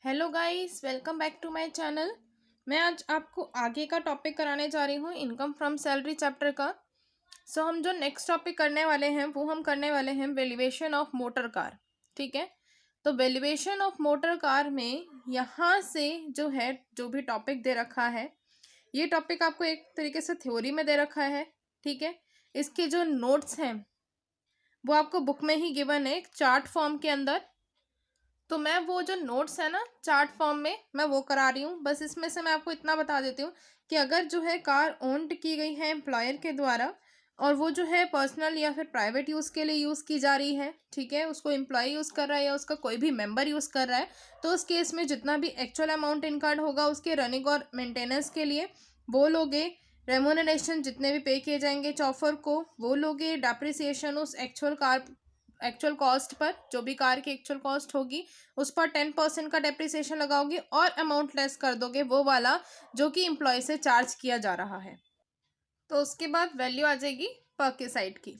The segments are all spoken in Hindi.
Hello guys, welcome back to my channel. मैं आज आपको आगे का टॉपिक कराने जा रही हूँ इनकम फ्रॉम सैलरी चैप्टर का। हम जो नेक्स्ट टॉपिक करने वाले हैं वो हम करने वाले हैं वैल्यूएशन ऑफ मोटर कार। ठीक है, तो वैल्यूएशन ऑफ मोटर कार में यहाँ से जो है जो भी टॉपिक दे रखा है, ये टॉपिक आपको एक तरीके से थ्योरी में दे रखा है। ठीक है, इसके जो नोट्स हैं वो आपको बुक में ही गिवन है एक चार्ट फॉर्म के अंदर। तो मैं वो जो नोट्स है ना चार्ट फॉर्म में मैं वो करा रही हूँ। बस इसमें से मैं आपको इतना बता देती हूँ कि अगर जो है कार ओन्ड की गई है एम्प्लॉयर के द्वारा और वो जो है पर्सनल या फिर प्राइवेट यूज़ के लिए यूज़ की जा रही है, ठीक है, उसको एम्प्लॉय यूज़ कर रहा है या उसका कोई भी मेंबर यूज़ कर रहा है, तो उस केस में जितना भी एक्चुअल अमाउंट इनकर्ड होगा उसके रनिंग और मेंटेनेंस के लिए वो लोगे। रेमोनरेशन जितने भी पे किए जाएंगे चॉफर को वो लोगे। डेप्रिसिएशन उस एक्चुअल कॉस्ट पर, जो भी कार की एक्चुअल कॉस्ट होगी उस पर 10% का डेप्रिसिएशन लगाओगे और अमाउंट लेस कर दोगे वो वाला जो कि एम्प्लॉय से चार्ज किया जा रहा है। तो उसके बाद वैल्यू आ जाएगी पर साइड की।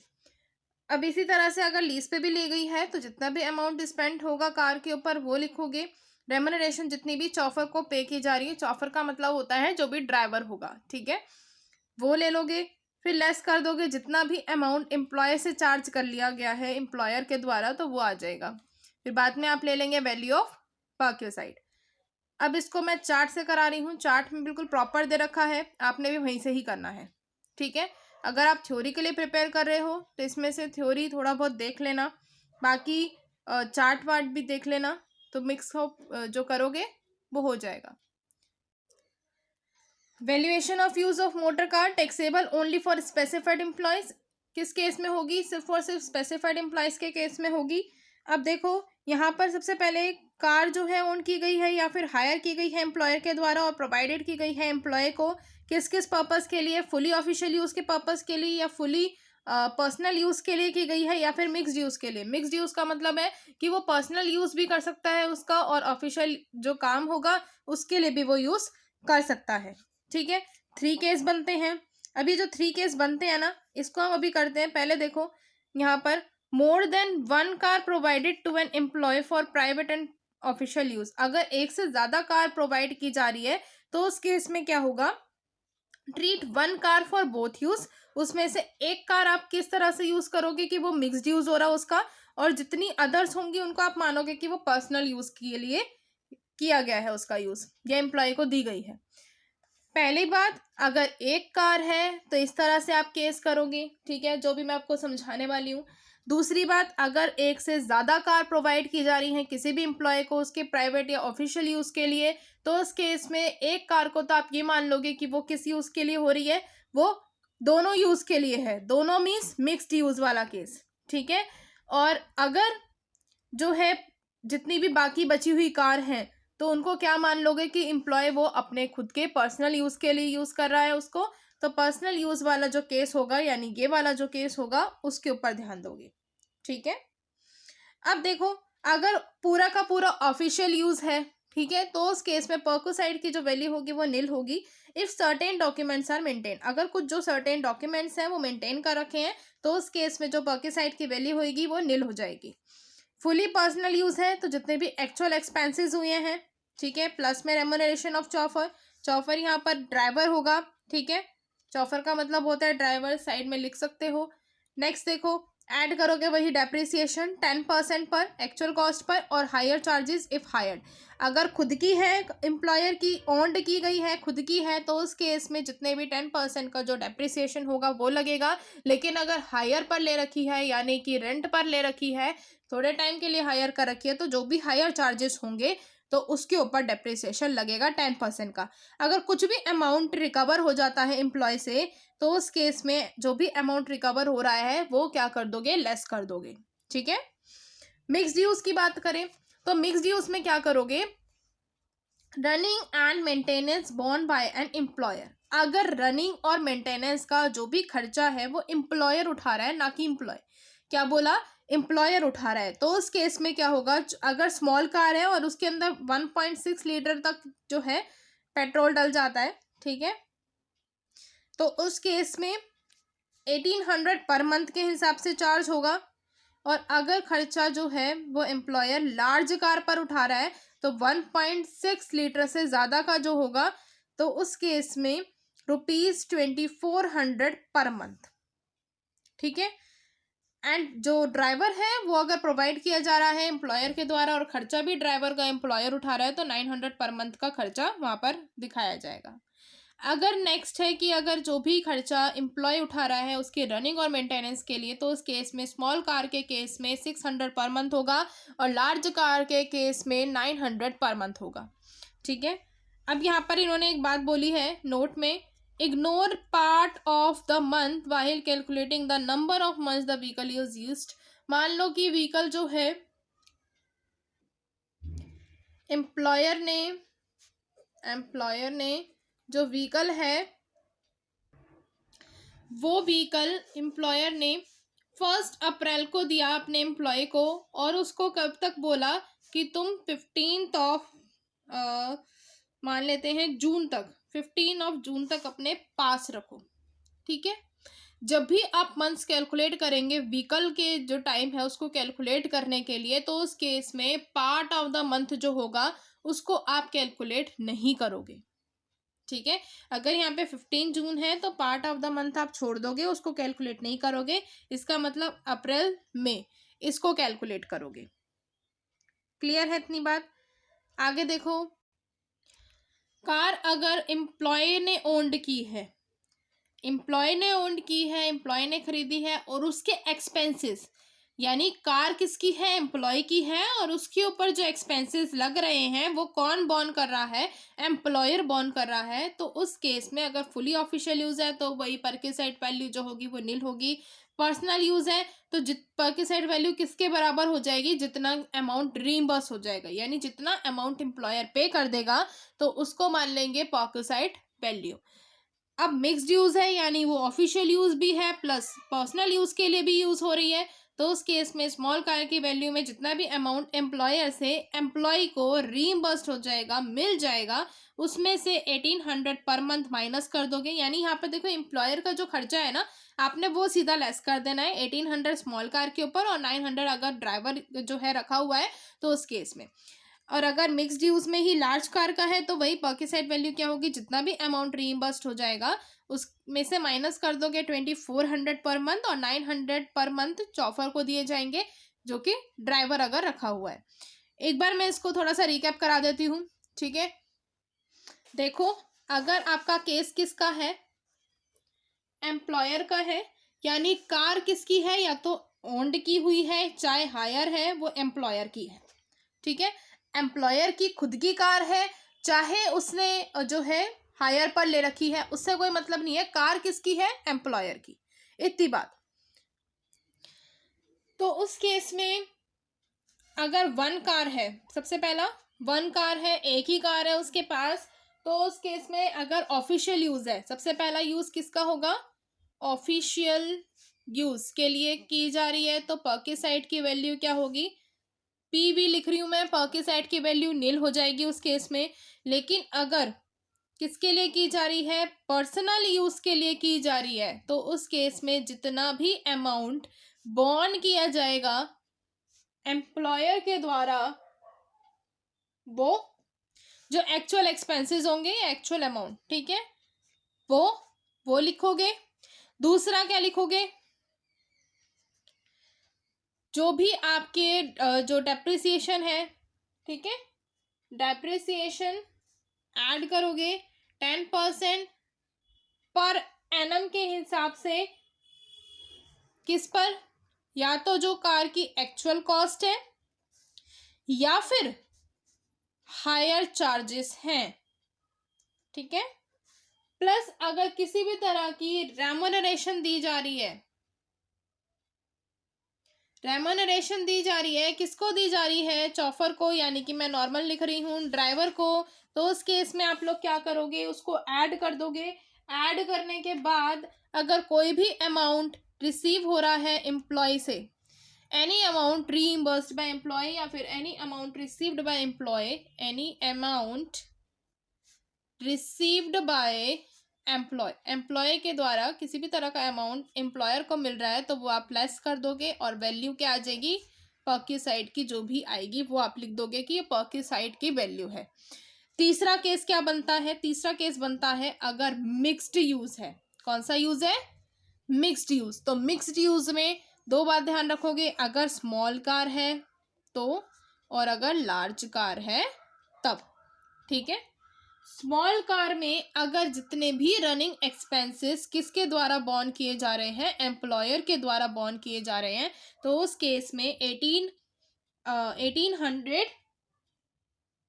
अब इसी तरह से अगर लीज पे भी ली गई है तो जितना भी अमाउंट स्पेंड होगा कार के ऊपर वो लिखोगे। रेमोनरेशन जितनी भी चॉफर को पे की जा रही है, चॉफर का मतलब होता है जो भी ड्राइवर होगा, ठीक है, वो ले लोगे। फिर लेस कर दोगे जितना भी अमाउंट एम्प्लॉय से चार्ज कर लिया गया है एम्प्लॉयर के द्वारा, तो वो आ जाएगा। फिर बाद में आप ले लेंगे वैल्यू ऑफ पर साइड। अब इसको मैं चार्ट से करा रही हूँ, चार्ट में बिल्कुल प्रॉपर दे रखा है, आपने भी वहीं से ही करना है। ठीक है, अगर आप थ्योरी के लिए प्रिपेयर कर रहे हो तो इसमें से थ्योरी थोड़ा बहुत देख लेना, बाकी चार्ट वार्ट भी देख लेना, तो मिक्स हो जो करोगे वो हो जाएगा। Valuation of use of motor car taxable only for specified employees. किस केस में होगी? सिर्फ और सिर्फ स्पेसिफाइड एम्प्लॉयज के केस में होगी। अब देखो यहाँ पर सबसे पहले कार जो है ओन की गई है या फिर हायर की गई है एम्प्लॉयर के द्वारा और प्रोवाइडेड की गई है एम्प्लॉय को किस किस पर्पस के लिए? फुली ऑफिशियल यूज के पर्पस के लिए या फुली पर्सनल यूज के लिए की गई है या फिर मिक्स्ड यूज के लिए। मिक्स्ड यूज का मतलब है कि वो पर्सनल यूज भी कर सकता है उसका और ऑफिशियल जो काम होगा उसके लिए भी वो यूज कर सकता है। ठीक है, 3 केस बनते हैं। अभी जो 3 केस बनते हैं ना इसको हम अभी करते हैं। पहले देखो यहाँ पर more than 1 car provided to an employee for private and official use. अगर एक से ज्यादा कार प्रोवाइड की जा रही है तो उस केस में क्या होगा? Treat 1 car for both use. उसमें से एक कार आप किस तरह से यूज करोगे कि वो मिक्स्ड यूज हो रहा है उसका, और जितनी अदर्स होंगी उनको आप मानोगे कि वो पर्सनल यूज के लिए किया गया है, उसका यूज या एम्प्लॉय को दी गई है। पहली बात, अगर एक कार है तो इस तरह से आप केस करोगे, ठीक है, जो भी मैं आपको समझाने वाली हूँ। दूसरी बात, अगर एक से ज़्यादा कार प्रोवाइड की जा रही है किसी भी एम्प्लॉय को उसके प्राइवेट या ऑफिशियल यूज़ के लिए, तो उस केस में एक कार को तो आप ये मान लोगे कि वो किस यूज़ के लिए हो रही है, वो दोनों यूज़ के लिए है। दोनों मीन्स मिक्स्ड यूज़ वाला केस, ठीक है। और अगर जो है जितनी भी बाकी बची हुई कार हैं तो उनको क्या मान लोगे कि एम्प्लॉय वो अपने खुद के पर्सनल यूज़ के लिए यूज़ कर रहा है उसको, तो पर्सनल यूज़ वाला जो केस होगा यानी ये वाला जो केस होगा उसके ऊपर ध्यान दोगे। ठीक है, अब देखो अगर पूरा का पूरा ऑफिशियल यूज़ है, ठीक है, तो उस केस में पर्कोसाइड की जो वैल्यू होगी वो नील होगी if certain documents are maintain. अगर कुछ जो सर्टेन डॉक्यूमेंट्स हैं वो मेंटेन कर रखे हैं तो उस केस में जो पर्कोसाइड की वैल्यू होगी वो नील हो जाएगी। फुली पर्सनल यूज है तो जितने भी एक्चुअल एक्सपेंसेस हुए हैं, ठीक है, प्लस में रेमोनरेशन ऑफ चॉफर। चॉफर यहाँ पर ड्राइवर होगा, ठीक है, चॉफर का मतलब होता है ड्राइवर, साइड में लिख सकते हो। नेक्स्ट देखो ऐड करोगे वही डेप्रिसिएशन 10% पर एक्चुअल कॉस्ट पर और हायर चार्जेस इफ हायर्ड। अगर खुद की है एम्प्लॉयर की ओन्ड की गई है खुद की है तो उस केस में जितने भी 10% का जो डेप्रिसिएशन होगा वो लगेगा। लेकिन अगर हायर पर ले रखी है यानी कि रेंट पर ले रखी है, थोड़े टाइम के लिए हायर कर रखी है, तो जो भी हायर चार्जेस होंगे तो उसके ऊपर डेप्रिसिएशन लगेगा 10% का। अगर कुछ भी अमाउंट रिकवर हो जाता है एम्प्लॉय से तो उस केस में जो भी अमाउंट रिकवर हो रहा है वो क्या कर दोगे? लेस कर दोगे। ठीक है, मिक्स्ड यूज की बात करें तो मिक्स्ड यूज में क्या करोगे? Running and maintenance borne by an employer. अगर रनिंग और मेंटेनेंस का जो भी खर्चा है वो एम्प्लॉयर उठा रहा है ना कि एम्प्लॉय, क्या बोला? एम्प्लॉयर उठा रहा है, तो उस केस में क्या होगा? अगर स्मॉल कार है और उसके अंदर 1.6 लीटर तक जो है पेट्रोल डल जाता है, ठीक है, तो उस केस में 1800 पर मंथ के हिसाब से चार्ज होगा। और अगर खर्चा जो है वो एम्प्लॉयर लार्ज कार पर उठा रहा है तो 1.6 लीटर से ज़्यादा का जो होगा तो उस केस में ₹2400 पर मंथ। ठीक है। एंड जो ड्राइवर है वो अगर प्रोवाइड किया जा रहा है एम्प्लॉयर के द्वारा और खर्चा भी ड्राइवर का एम्प्लॉयर उठा रहा है तो 900 पर मंथ का खर्चा वहाँ पर दिखाया जाएगा। अगर नेक्स्ट है कि अगर जो भी खर्चा एम्प्लॉय उठा रहा है उसके रनिंग और मेंटेनेंस के लिए तो उस केस में स्मॉल कार के केस में 600 पर मंथ होगा और लार्ज कार के केस में 900 पर मंथ होगा। ठीक है। अब यहाँ पर इन्होंने एक बात बोली है नोट में, ignore part of the month while calculating the number of months the vehicle is used. मान लो कि व्हीकल जो है एम्प्लॉयर ने जो व्हीकल है वो व्हीकल एम्प्लॉयर ने 1 अप्रैल को दिया अपने एम्प्लॉय को और उसको कब तक बोला कि तुम 15 ऑफ मान लेते हैं जून तक, 15 जून तक अपने पास रखो। ठीक है। जब भी आप मंथ्स कैलकुलेट करेंगे व्हीकल के जो टाइम है उसको कैलकुलेट करने के लिए तो उस केस में पार्ट ऑफ द मंथ जो होगा उसको आप कैलकुलेट नहीं करोगे। ठीक है। अगर यहाँ पे 15 जून है तो पार्ट ऑफ द मंथ आप छोड़ दोगे, उसको कैलकुलेट नहीं करोगे। इसका मतलब अप्रैल मई इसको कैलकुलेट करोगे। क्लियर है इतनी बात? आगे देखो, कार अगर एम्प्लॉय ने ओन्ड की है, एम्प्लॉय ने खरीदी है और उसके एक्सपेंसेस यानी कार किसकी है, एम्प्लॉय की है और उसके ऊपर जो एक्सपेंसेस लग रहे हैं वो कौन बॉर्न कर रहा है, एम्प्लॉयर बॉर्न कर रहा है। तो उस केस में अगर फुली ऑफिशियल यूज है तो वही परक्यूसाइट वैल्यू जो होगी वो नील होगी। पर्सनल यूज है तो परक्यूसाइट वैल्यू किसके बराबर हो जाएगी, जितना अमाउंट रीइंबर्स हो जाएगा यानी जितना अमाउंट एम्प्लॉयर पे कर देगा तो उसको मान लेंगे परक्यूसाइट वैल्यू। अब मिक्स्ड यूज है यानी वो ऑफिशियल यूज भी है प्लस पर्सनल यूज के लिए भी यूज हो रही है तो उस केस में स्मॉल कार की वैल्यू में जितना भी अमाउंट एम्प्लॉयर से एम्प्लॉय को रीइंबर्स्ड हो जाएगा, मिल जाएगा, उसमें से 1800 पर मंथ माइनस कर दोगे। यानी यहाँ पर देखो एम्प्लॉयर का जो खर्चा है ना आपने वो सीधा लेस कर देना है 1800 स्मॉल कार के ऊपर और 900 अगर ड्राइवर जो है रखा हुआ है तो उस केस में। और अगर मिक्स्ड यूज में ही लार्ज कार का है तो वही परक्यूसाइट वैल्यू क्या होगी, जितना भी अमाउंट रीइंबर्स्ड हो जाएगा उसमें से माइनस कर दोगे 2400 पर मंथ और 900 पर मंथ चौफर को दिए जाएंगे जो कि ड्राइवर अगर रखा हुआ है। एक बार मैं इसको थोड़ा सा रिकैप करा देती हूँ। ठीक है। देखो अगर आपका केस किसका है, एम्प्लॉयर का है यानी कार किसकी है, या तो ओन्ड की हुई है चाहे हायर है वो एम्प्लॉयर की है। ठीक है। एम्प्लॉयर की खुद की कार है चाहे उसने जो है हायर पर ले रखी है उससे कोई मतलब नहीं है, कार किसकी है, एम्प्लॉयर की। इतनी बात। तो उस केस में अगर वन कार है, सबसे पहला वन कार है, एक ही कार है उसके पास, तो उस केस में अगर ऑफिशियल यूज है, सबसे पहला यूज किसका होगा, ऑफिशियल यूज के लिए की जा रही है तो परक्यूसाइट की वैल्यू क्या होगी, पी भी लिख रही हूं मैं, परक्यूसाइट की वैल्यू नील हो जाएगी उस केस में। लेकिन अगर किसके लिए की जा रही है, पर्सनल यूज के लिए की जा रही है तो उस केस में जितना भी अमाउंट बॉर्न किया जाएगा एम्प्लॉयर के द्वारा वो जो एक्चुअल एक्सपेंसेस होंगे, एक्चुअल अमाउंट, ठीक है, वो लिखोगे। दूसरा क्या लिखोगे, जो भी आपके जो डेप्रिसिएशन है, ठीक है, डेप्रिसिएशन ऐड करोगे 10% पर एनम के हिसाब से, किस पर, या तो जो कार की एक्चुअल कॉस्ट है या फिर हायर चार्जेस हैं। ठीक है। प्लस अगर किसी भी तरह की रेम्यूनरेशन दी जा रही है, रेम्यूनरेशन दी जा रही है, किसको दी जा रही है, चौफर को, यानी कि मैं नॉर्मल लिख रही हूँ, ड्राइवर को, तो उस केस में आप लोग क्या करोगे, उसको ऐड कर दोगे। ऐड करने के बाद अगर कोई भी अमाउंट रिसीव हो रहा है एम्प्लॉय से, any amount reimbursed by employee या फिर any amount received by employee, any amount received by employee के द्वारा किसी भी तरह का अमाउंट एम्प्लॉयर को मिल रहा है तो वो आप लेस कर दोगे और वैल्यू क्या आ जाएगी, पर्क्यूसाइड की जो भी आएगी वो आप लिख दोगे कि ये पर्क्यूसाइड की वैल्यू है। तीसरा केस क्या बनता है, तीसरा केस बनता है अगर मिक्स्ड यूज है। कौन सा यूज है, मिक्स्ड यूज। तो मिक्स्ड यूज में दो बात ध्यान रखोगे, अगर स्मॉल कार है तो और अगर लार्ज कार है तब। ठीक है, स्मॉल कार में अगर जितने भी रनिंग एक्सपेंसेस किसके द्वारा बॉर्न किए जा रहे हैं, एम्प्लॉयर के द्वारा बॉर्न किए जा रहे हैं, तो उस केस में 1800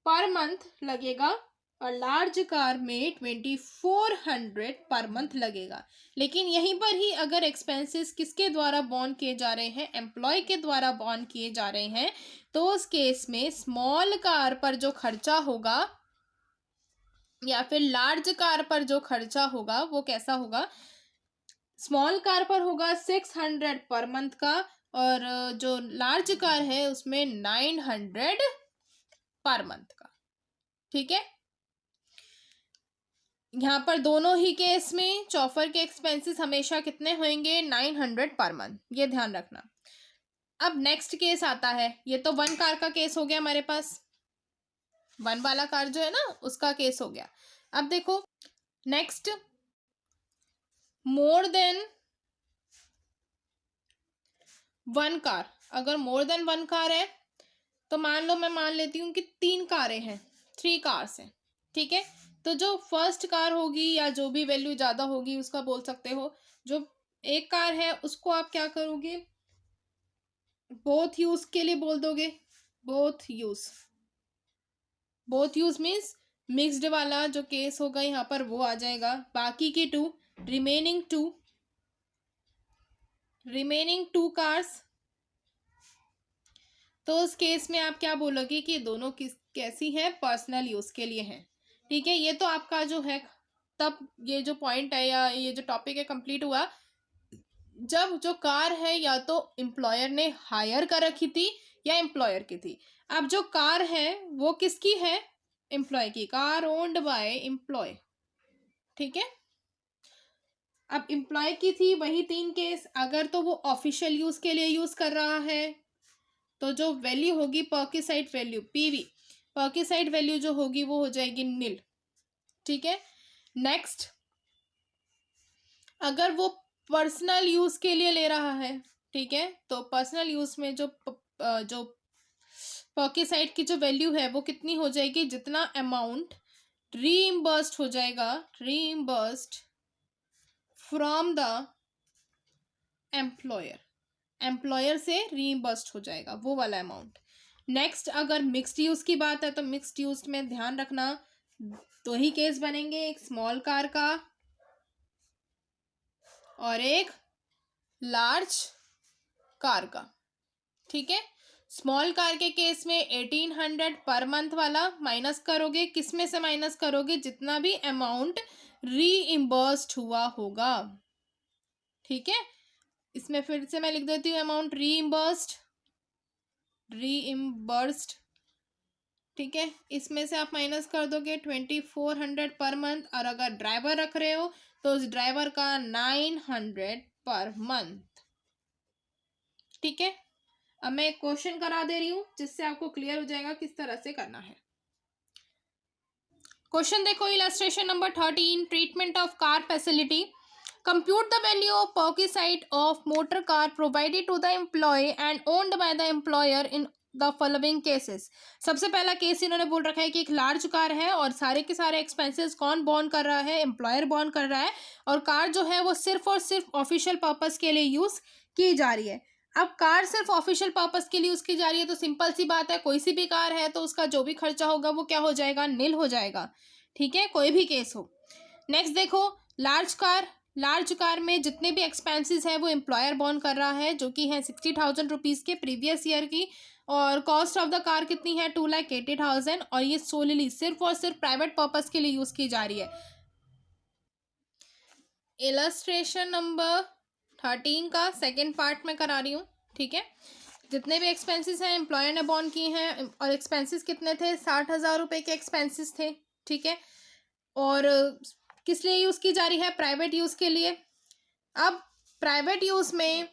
पर मंथ लगेगा और लार्ज कार में 2400 पर मंथ लगेगा। लेकिन यहीं पर ही अगर एक्सपेंसेस किसके द्वारा बॉर्न किए जा रहे हैं, एम्प्लॉय के द्वारा बॉर्न किए जा रहे हैं, तो उस केस में स्मॉल कार पर जो खर्चा होगा या फिर लार्ज कार पर जो खर्चा होगा वो कैसा होगा, स्मॉल कार पर होगा 600 पर मंथ का और जो लार्ज कार है उसमें 900 पर मंथ का। ठीक है, यहाँ पर दोनों ही केस में चौफर के एक्सपेंसेस हमेशा कितने होंगे, 900 पर मंथ, ये ध्यान रखना। अब नेक्स्ट केस आता है, ये तो वन कार का केस हो गया हमारे पास, वन वाला कार जो है ना उसका केस हो गया। अब देखो next, more than one car. अगर मोर देन वन कार है तो मान लो मैं मान लेती हूँ कि 3 कारें हैं, 3 कार्स हैं। ठीक है, तो जो फर्स्ट कार होगी या जो भी वैल्यू ज़्यादा होगी उसका बोल सकते हो, जो एक कार है उसको आप क्या करोगे, बोथ यूज के लिए बोल दोगे, both use. Both use means mixed वाला जो केस होगा यहाँ पर वो आ जाएगा। बाकी की 2 रिमेनिंग टू कार्स, तो उस केस में आप क्या बोलोगे कि दोनों कैसी हैं, पर्सनल यूज के लिए हैं। ठीक है, ये तो आपका जो है तब ये जो पॉइंट है या ये जो टॉपिक है कंप्लीट हुआ जब जो कार है या तो एम्प्लॉयर ने हायर कर रखी थी या एम्प्लॉयर की थी। अब जो कार है वो किसकी है, एम्प्लॉय की, कार ओन्ड बाय एम्प्लॉय। ठीक है, अब एम्प्लॉय की थी वही 3 केस। अगर तो वो ऑफिशियल यूज के लिए यूज कर रहा है तो जो वैल्यू होगी पर्क्यूसाइड वैल्यू, पीवी पर्क्यूसाइड वैल्यू जो होगी वो हो जाएगी नील। ठीक है, नेक्स्ट अगर वो पर्सनल यूज के लिए ले रहा है, ठीक है, तो पर्सनल यूज में जो पर्क्यूसाइड की जो वैल्यू है वो कितनी हो जाएगी, जितना अमाउंट रीइम्बर्स्ड हो जाएगा, रीइम्बर्स्ड फ्रॉम द एम्प्लॉयर से रीइम्बर्स्ड हो जाएगा वो वाला अमाउंट। नेक्स्ट अगर मिक्स्ड यूज की बात है तो मिक्स्ड यूज में ध्यान रखना 2 ही केस बनेंगे, एक स्मॉल कार का और एक लार्ज कार का। ठीक है, स्मॉल कार के केस में 1800 पर मंथ वाला माइनस करोगे, किस में से माइनस करोगे, जितना भी अमाउंट रीइम्बर्स्ड हुआ होगा। ठीक है, इसमें फिर से मैं लिख देती हूँ अमाउंट रीइम्बर्स्ड। ठीक है, इसमें से आप माइनस कर दोगे 2400 पर मंथ और अगर ड्राइवर रख रहे हो तो उस ड्राइवर का 900 पर मंथ। ठीक है, अब मैं एक क्वेश्चन करा दे रही हूं जिससे आपको क्लियर हो जाएगा किस तरह से करना है। क्वेश्चन देखो, illustration number 13, treatment of car facility. Compute the value of perquisite of motor car provided to the employ and owned by the employer in the following cases. सबसे पहला केस इन्होंने बोल रखा है कि एक लार्ज कार है और सारे के सारे एक्सपेंसेस कौन बॉर्न कर रहा है, एम्प्लॉयर बॉर्न कर रहा है, और कार जो है वो सिर्फ और सिर्फ ऑफिशियल पर्पस के लिए यूज की जा रही है। अब कार सिर्फ ऑफिशियल पर्पस के लिए यूज की जा रही है तो सिंपल सी बात है, कोई सी भी कार है तो उसका जो भी खर्चा होगा वो क्या हो जाएगा, नील हो जाएगा। ठीक है, कोई भी केस हो। नेक्स्ट देखो, लार्ज कार में जितने भी एक्सपेंसेस है वो एम्प्लॉयर बॉर्न कर रहा है जो कि है 60,000 रुपीज़ के प्रीवियस ईयर की, और कॉस्ट ऑफ द कार कितनी है, 2,80,000, और ये सोलली सिर्फ और सिर्फ प्राइवेट पर्पस के लिए यूज की जा रही है। इलस्ट्रेशन नंबर 13 का सेकेंड पार्ट में करा रही हूँ। ठीक है, जितने भी एक्सपेंसेस हैं एम्प्लॉयर ने बॉर्न किए हैं और एक्सपेंसेस कितने थे, 60,000 रुपये के एक्सपेंसेस थे। ठीक है, और किस लिए यूज़ की जा रही है? प्राइवेट यूज़ के लिए। अब प्राइवेट यूज़ में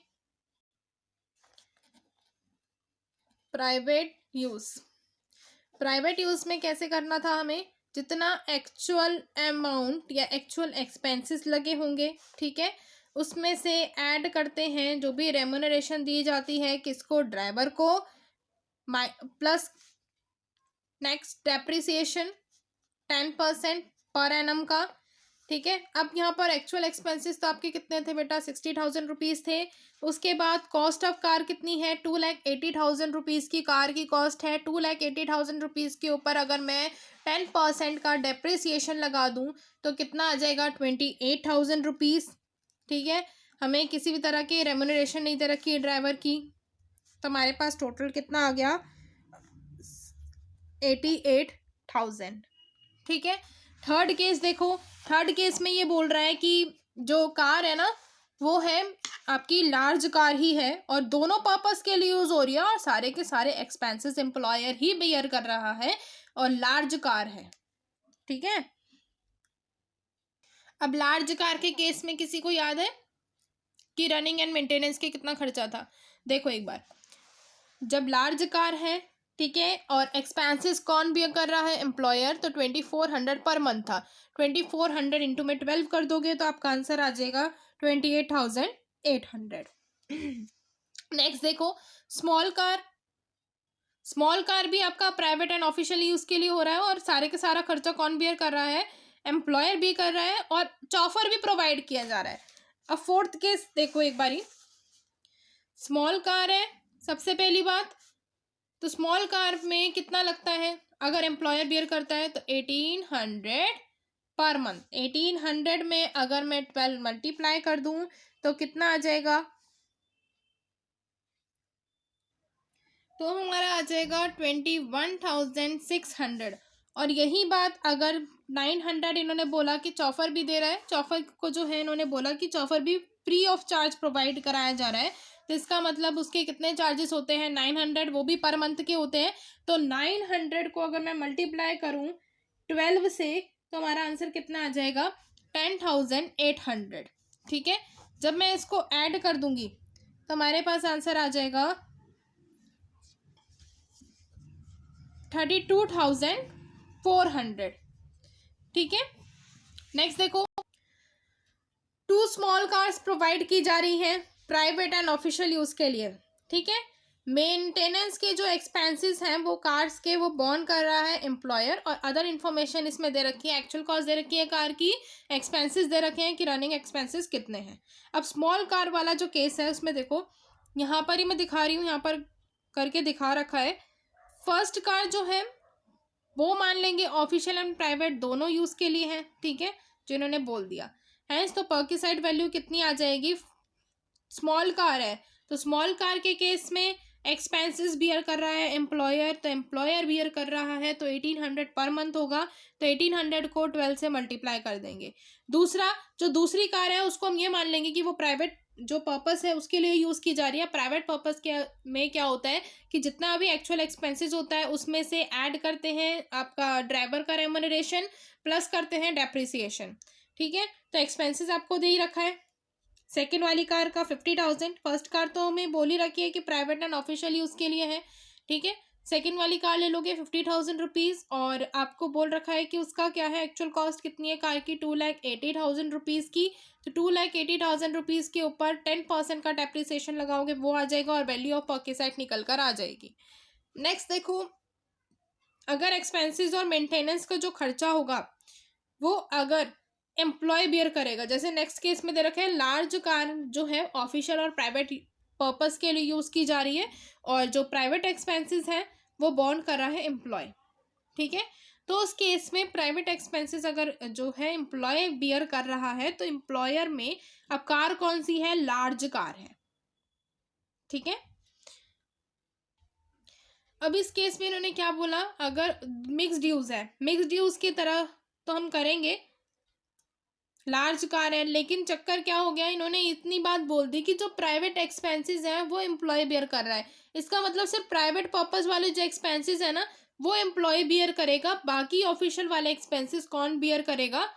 प्राइवेट यूज़ में कैसे करना था हमें? जितना एक्चुअल अमाउंट या एक्चुअल एक्सपेंसेस लगे होंगे, ठीक है, उसमें से ऐड करते हैं जो भी रेम्यूनरेशन दी जाती है किसको? ड्राइवर को, plus next depreciation 10% per annum का, ठीक है। अब यहाँ पर एक्चुअल एक्सपेंसेस तो आपके कितने थे बेटा? 60,000 रुपीज़ थे। उसके बाद कॉस्ट ऑफ कार कितनी है? 2,80,000 रुपीज़ की कार की कॉस्ट है। 2,80,000 रुपीज़ के ऊपर अगर मैं 10% का डेप्रिसिएशन लगा दूँ तो कितना आ जाएगा? 28,000 रुपीज़, ठीक है। हमें किसी भी तरह की रेम्यूनरेशन नहीं दे रखी है ड्राइवर की, तो हमारे पास टोटल कितना आ गया? 88,000, ठीक है। थर्ड केस देखो, थर्ड केस में ये बोल रहा है कि जो कार है ना वो है आपकी लार्ज कार ही है और दोनों पर्पस के लिए यूज़ हो रही है और सारे के सारे एक्सपेंसेस एम्प्लॉयर ही बेयर कर रहा है और लार्ज कार है, ठीक है। अब लार्ज कार के केस में किसी को याद है कि रनिंग एंड मेंटेनेंस के कितना खर्चा था? देखो एक बार, जब लार्ज कार है, ठीक है, और एक्सपेंसेस कौन भी कर रहा है? एम्प्लॉयर, तो 2400 पर मंथ था। 2400 इंटू में 12 कर दोगे तो आपका आंसर आ जाएगा 28,800। नेक्स्ट देखो, स्मॉल कार भी आपका प्राइवेट एंड ऑफिशियल यूज़ के लिए हो रहा है और सारे के सारा खर्चा कौन बियर कर रहा है? एम्प्लॉयर भी कर रहा है और चॉफर भी प्रोवाइड किया जा रहा है। अब फोर्थ केस देखो एक बारी, स्मॉल कार है सबसे पहली बात, तो स्मॉल कार में कितना लगता है? अगर एम्प्लॉयर बियर करता है तो 1800 पर मंथ। 1800 में अगर मैं 12 मल्टीप्लाई कर दूं तो कितना आ जाएगा? तो हमारा आ जाएगा 21,600। और यही बात अगर 900 इन्होंने बोला कि चॉफर भी दे रहा है, चॉफर को जो है इन्होंने बोला कि चॉफर भी फ्री ऑफ चार्ज प्रोवाइड कराया जा रहा है, तो इसका मतलब उसके कितने चार्जेस होते हैं? 900, वो भी पर मंथ के होते हैं। तो 900 को अगर मैं मल्टीप्लाई करूं 12 से तो हमारा आंसर कितना आ जाएगा? 10,800, ठीक है। जब मैं इसको ऐड कर दूंगी तो हमारे पास आंसर आ जाएगा 32,400, ठीक है। नेक्स्ट देखो, 2 स्मॉल कार्स प्रोवाइड की जा रही हैं प्राइवेट एंड ऑफिशियल यूज़ के लिए, ठीक है। मेंटेनेंस के जो एक्सपेंसेस हैं वो कार्स के वो बॉर्न कर रहा है एम्प्लॉयर और अदर इन्फॉर्मेशन इसमें दे रखी है, एक्चुअल कॉस्ट दे रखी है कार की, एक्सपेंसेस दे रखे हैं कि रनिंग एक्सपेंसेस कितने हैं। अब स्मॉल कार वाला जो केस है उसमें देखो, यहाँ पर ही मैं दिखा रही हूँ, यहाँ पर करके दिखा रखा है। फर्स्ट कार जो है वो मान लेंगे ऑफिशियल एंड प्राइवेट दोनों यूज़ के लिए है, ठीक है, जो इन्होंने बोल दिया है। तो पर्क्यूसाइड वैल्यू कितनी आ जाएगी? स्मॉल कार है तो स्मॉल कार के केस में एक्सपेंसेस बियर कर रहा है एम्प्लॉयर, तो एम्प्लॉयर बियर कर रहा है तो 1800 पर मंथ होगा, तो 1800 को 12 से मल्टीप्लाई कर देंगे। दूसरा, जो दूसरी कार है उसको हम ये मान लेंगे कि वो प्राइवेट जो पर्पस है उसके लिए यूज़ की जा रही है। प्राइवेट पर्पस के में क्या होता है कि जितना भी एक्चुअल एक्सपेंसेस होता है उसमें से ऐड करते हैं आपका ड्राइवर का रेम्यूनरेशन प्लस करते हैं डेप्रिसिएशन, ठीक है। तो एक्सपेंसेस आपको दे ही रखा है। सेकेंड वाली कार का 50,000, फर्स्ट कार तो हमें बोल ही रखी है कि प्राइवेट एंड ऑफिशियल यूज़ के लिए है, ठीक है। सेकेंड वाली कार ले लोगे 50,000 रुपीज़ और आपको बोल रखा है कि उसका क्या है, एक्चुअल कॉस्ट कितनी है कार की? 2,80,000 रुपीज़ की। तो 2,80,000 रुपीज़ के ऊपर 10% का डेप्रिसिएशन लगाओगे वो आ जाएगा और वैल्यू ऑफ पर्क्यूसाइड निकल कर आ जाएगी। नेक्स्ट देखो, अगर एक्सपेंसेस और मेंटेनेंस का जो खर्चा होगा वो अगर एम्प्लॉय बियर करेगा, जैसे नेक्स्ट केस में दे रखे हैं लार्ज कार जो है ऑफिशियल और प्राइवेट पर्पस के लिए यूज़ की जा रही है और जो प्राइवेट एक्सपेंसेस हैं वो बॉन्ड कर रहा है एम्प्लॉय, ठीक है। तो उस केस में प्राइवेट एक्सपेंसेस अगर जो है एम्प्लॉय बियर कर रहा है तो एम्प्लॉयर में अब कार कौन सी है? लार्ज कार है, ठीक है। अब इस केस में इन्होंने क्या बोला, अगर मिक्स्ड यूज़ है, मिक्स्ड यूज़ की तरह तो हम करेंगे, लार्ज कार है, लेकिन चक्कर क्या हो गया, इन्होंने इतनी बात बोल दी कि जो प्राइवेट एक्सपेंसेस हैं वो एम्प्लॉय बियर कर रहा है। इसका मतलब सिर्फ प्राइवेट पर्पस वाले जो एक्सपेंसेस है ना वो एम्प्लॉय बियर करेगा, बाकी ऑफिशियल वाले एक्सपेंसेस कौन बियर करेगा?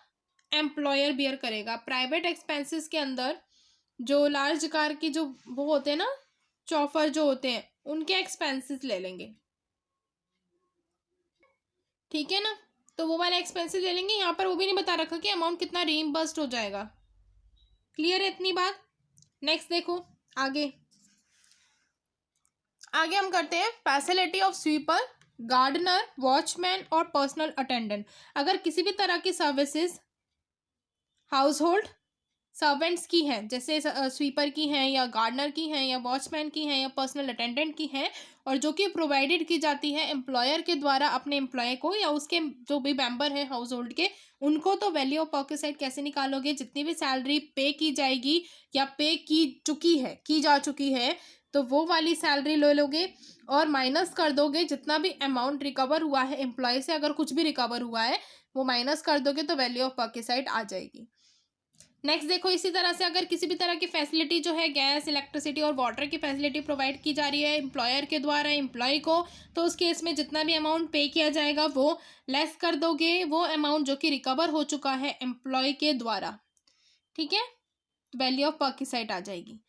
एम्प्लॉयर बियर करेगा। प्राइवेट एक्सपेंसेस के अंदर जो लार्ज कार की जो वो होते हैं ना, चौफर जो होते हैं, उनके एक्सपेंसेस ले लेंगे, ठीक है ना। तो वो वाले एक्सपेंसेस ले लेंगे। यहाँ पर वो भी नहीं बता रखा कि अमाउंट कितना रीइंबर्स्ड हो जाएगा। क्लियर है इतनी बात। नेक्स्ट देखो आगे। आगे हम करते हैं facility of sweeper, gardener, watchman और पर्सनल अटेंडेंट। अगर किसी भी तरह की सर्विसेज हाउस होल्ड सर्वेंट्स की हैं, जैसे स्वीपर की हैं या गार्डनर की हैं या वॉचमैन की हैं या पर्सनल अटेंडेंट की हैं, और जो कि प्रोवाइडेड की जाती है एम्प्लॉयर के द्वारा अपने एम्प्लॉय को या उसके जो भी मेंबर हैं हाउस होल्ड के, उनको, तो वैल्यू ऑफ पॉकेट साइड कैसे निकालोगे? जितनी भी सैलरी पे की जाएगी या पे की जा चुकी है, तो वो वाली सैलरी ले लोगे और माइनस कर दोगे जितना भी अमाउंट रिकवर हुआ है एम्प्लॉय से। अगर कुछ भी रिकवर हुआ है वो माइनस कर दोगे तो वैल्यू ऑफ पॉकेट साइड आ जाएगी। नेक्स्ट देखो, इसी तरह से अगर किसी भी तरह की फैसिलिटी जो है गैस, इलेक्ट्रिसिटी और वाटर की फैसिलिटी प्रोवाइड की जा रही है एम्प्लॉयर के द्वारा एम्प्लॉय को, तो उस केस में जितना भी अमाउंट पे किया जाएगा वो लेस कर दोगे वो अमाउंट जो कि रिकवर हो चुका है एम्प्लॉय के द्वारा, ठीक है। वैल्यू ऑफ पॉकेट साइड आ जाएगी।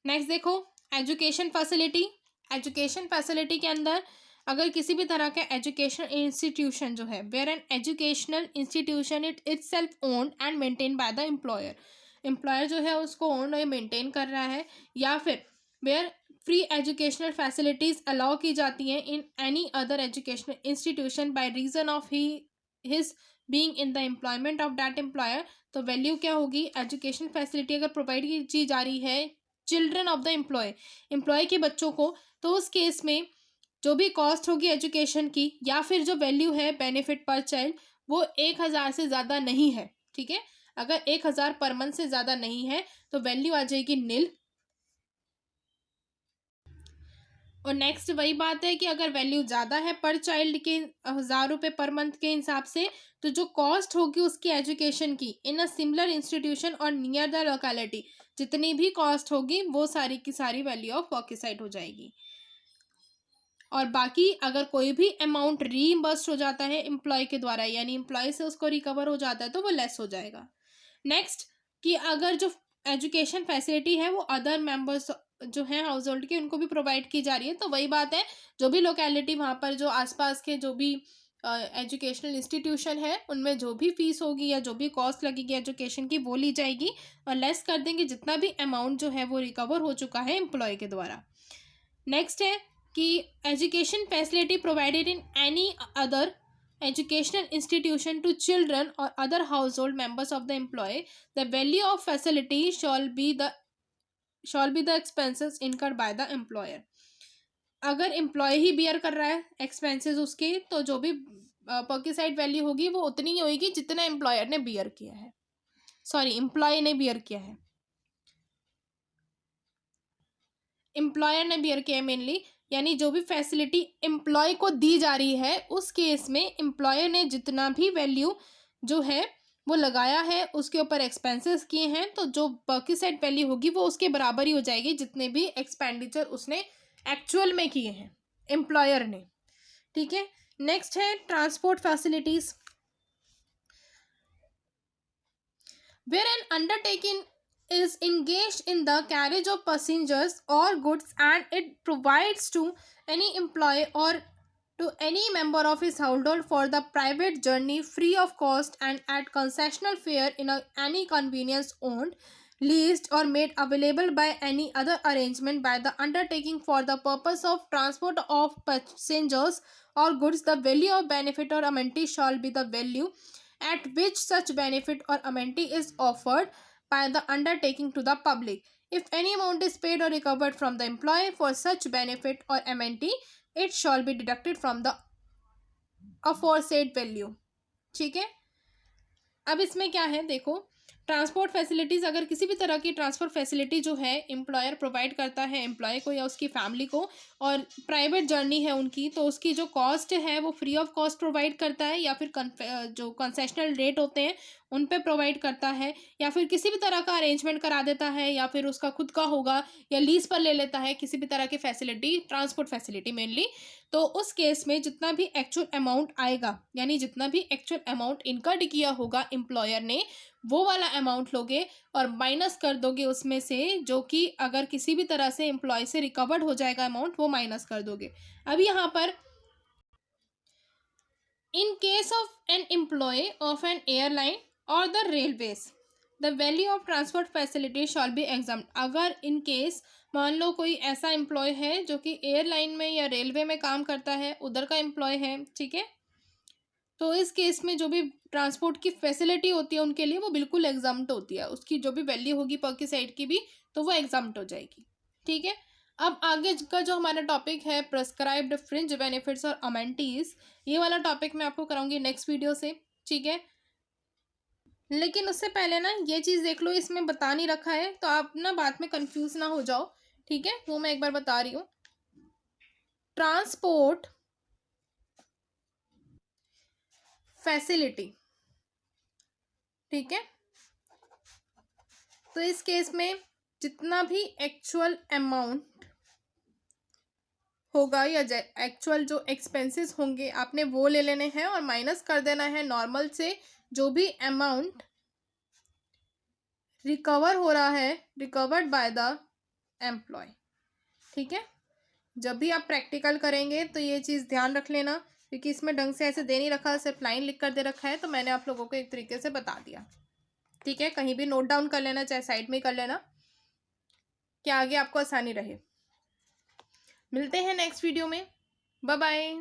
नेक्स्ट देखो, एजुकेशन फैसिलिटी। एजुकेशन फैसिलिटी के अंदर अगर किसी भी तरह का एजुकेशन इंस्टीट्यूशन जो है, where an educational institution itself owned and maintain by the employer, employer जो है उसको ओन और मेंटेन कर रहा है, या फिर where free educational facilities allow की जाती हैं in any other educational institution by reason of his being in the employment of that employer, तो वैल्यू क्या होगी? एजुकेशन फैसिलिटी अगर प्रोवाइड की जा रही है चिल्ड्रन ऑफ द एम्प्लॉय के बच्चों को, तो उस केस में जो भी कॉस्ट होगी एजुकेशन की या फिर जो वैल्यू है बेनिफिट पर चाइल्ड, वो 1,000 से ज़्यादा नहीं है, ठीक है। अगर 1,000 पर मंथ से ज़्यादा नहीं है तो वैल्यू आ जाएगी नील। और नेक्स्ट वही बात है कि अगर वैल्यू ज़्यादा है पर चाइल्ड के 1,000 रुपये पर मंथ के हिसाब से, तो जो कॉस्ट होगी उसकी एजुकेशन की इन अ सिमिलर इंस्टीट्यूशन और नियर द लोकेलिटी, जितनी भी कॉस्ट होगी वो सारी की सारी वैल्यू ऑफ पॉकेट साइड हो जाएगी। और बाकी अगर कोई भी अमाउंट रीइंबर्स्ड हो जाता है एम्प्लॉय के द्वारा, यानी एम्प्लॉय से उसको रिकवर हो जाता है, तो वो लेस हो जाएगा। नेक्स्ट, कि अगर जो एजुकेशन फैसिलिटी है वो अदर मेंबर्स जो हैं हाउस होल्ड के उनको भी प्रोवाइड की जा रही है, तो वही बात है, जो भी लोकेलिटी वहाँ पर जो आसपास के जो भी एजुकेशनल इंस्टीट्यूशन है उनमें जो भी फीस होगी या जो भी कॉस्ट लगेगी एजुकेशन की वो ली जाएगी और लेस कर देंगे जितना भी अमाउंट जो है वो रिकवर हो चुका है एम्प्लॉय के द्वारा। नेक्स्ट है कि education facility provided in any other educational institution to children or other household members of the employee, the value of facility shall be the expenses incurred by the employer। अगर एम्प्लॉय ही बियर कर रहा है एक्सपेंसेस उसके, तो जो भी पॉकेट साइड वैल्यू होगी वो उतनी ही होगी जितना एम्प्लॉयर ने बियर किया है, सॉरी एम्प्लॉय ने बियर किया है, एम्प्लॉयर ने बियर किया है मेनली। यानी जो भी फैसिलिटी एम्प्लॉय को दी जा रही है उस केस में एम्प्लॉयर ने जितना भी वैल्यू जो है वो लगाया है उसके ऊपर एक्सपेंसेस किए हैं, तो जो पॉकेट साइड वैल्यू होगी वो उसके बराबर ही हो जाएगी जितने भी एक्सपेंडिचर उसने एक्चुअल में किए हैं एम्प्लॉयर ने, ठीक है। नेक्स्ट है transport facilities. Where an undertaking is engaged in the carriage of passengers or goods and it provides to any employee or to any member of his household for the private journey free of cost and at concessional fare in any convenience owned, leased or made available by any other arrangement by the undertaking for the purpose of transport of passengers or goods, the value of benefit or amenity shall be the value at which such benefit or amenity is offered by the undertaking to the public. If any amount is paid or recovered from the employee for such benefit or amenity, it shall be deducted from the aforesaid value। ठीक है। अब इसमें क्या है देखो, ट्रांसपोर्ट फैसिलिटीज़, अगर किसी भी तरह की ट्रांसपोर्ट फैसिलिटी जो है एम्प्लॉयर प्रोवाइड करता है एम्प्लॉय को या उसकी फैमिली को और प्राइवेट जर्नी है उनकी, तो उसकी जो कॉस्ट है वो फ्री ऑफ कॉस्ट प्रोवाइड करता है या फिर जो कंसेशनल रेट होते हैं उन पे प्रोवाइड करता है, या फिर किसी भी तरह का अरेंजमेंट करा देता है या फिर उसका खुद का होगा या लीज पर ले लेता है किसी भी तरह की फैसिलिटी, ट्रांसपोर्ट फैसिलिटी मेनली, तो उस केस में जितना भी एक्चुअल अमाउंट आएगा, यानी जितना भी एक्चुअल अमाउंट इनकर्ड किया होगा एम्प्लॉयर ने, वो वाला अमाउंट लोगे और माइनस कर दोगे उसमें से, जो कि अगर किसी भी तरह से एम्प्लॉय से रिकवर्ड हो जाएगा अमाउंट, वो माइनस कर दोगे। अब यहाँ पर in case of an employ of an airline or the railways the value of transport facility shall be examined. अगर इन केस मान लो कोई ऐसा एम्प्लॉय है जो कि एयरलाइन में या रेलवे में काम करता है, उधर का एम्प्लॉय है, ठीक है, तो इस केस में जो भी ट्रांसपोर्ट की फैसिलिटी होती है उनके लिए वो बिल्कुल एग्जाम्प्ट होती है, उसकी जो भी वैल्यू होगी पर की साइड की भी, तो वो एग्जाम्प्ट हो जाएगी, ठीक है। अब आगे का जो हमारा टॉपिक है प्रेस्क्राइब्ड फ्रिंज बेनिफिट्स और अमेनिटीज, ये वाला टॉपिक मैं आपको कराऊंगी नेक्स्ट वीडियो से, ठीक है। लेकिन उससे पहले ना ये चीज़ देख लो, इसमें बता नहीं रखा है तो आप ना बाद में कंफ्यूज ना हो जाओ, ठीक है, वो मैं एक बार बता रही हूँ। ट्रांसपोर्ट फैसिलिटी, ठीक है, तो इस केस में जितना भी एक्चुअल अमाउंट होगा या एक्चुअल जो एक्सपेंसेस होंगे आपने वो ले लेने हैं और माइनस कर देना है नॉर्मल से जो भी अमाउंट रिकवर हो रहा है, रिकवर्ड बाय द एम्प्लॉय, ठीक है। जब भी आप प्रैक्टिकल करेंगे तो ये चीज़ ध्यान रख लेना, क्योंकि इसमें ढंग से ऐसे दे नहीं रखा, सिर्फ लाइन लिख कर दे रखा है, तो मैंने आप लोगों को एक तरीके से बता दिया, ठीक है। कहीं भी नोट डाउन कर लेना, चाहे साइड में कर लेना, कि आगे आपको आसानी रहे। मिलते हैं नेक्स्ट वीडियो में, बाय बाय।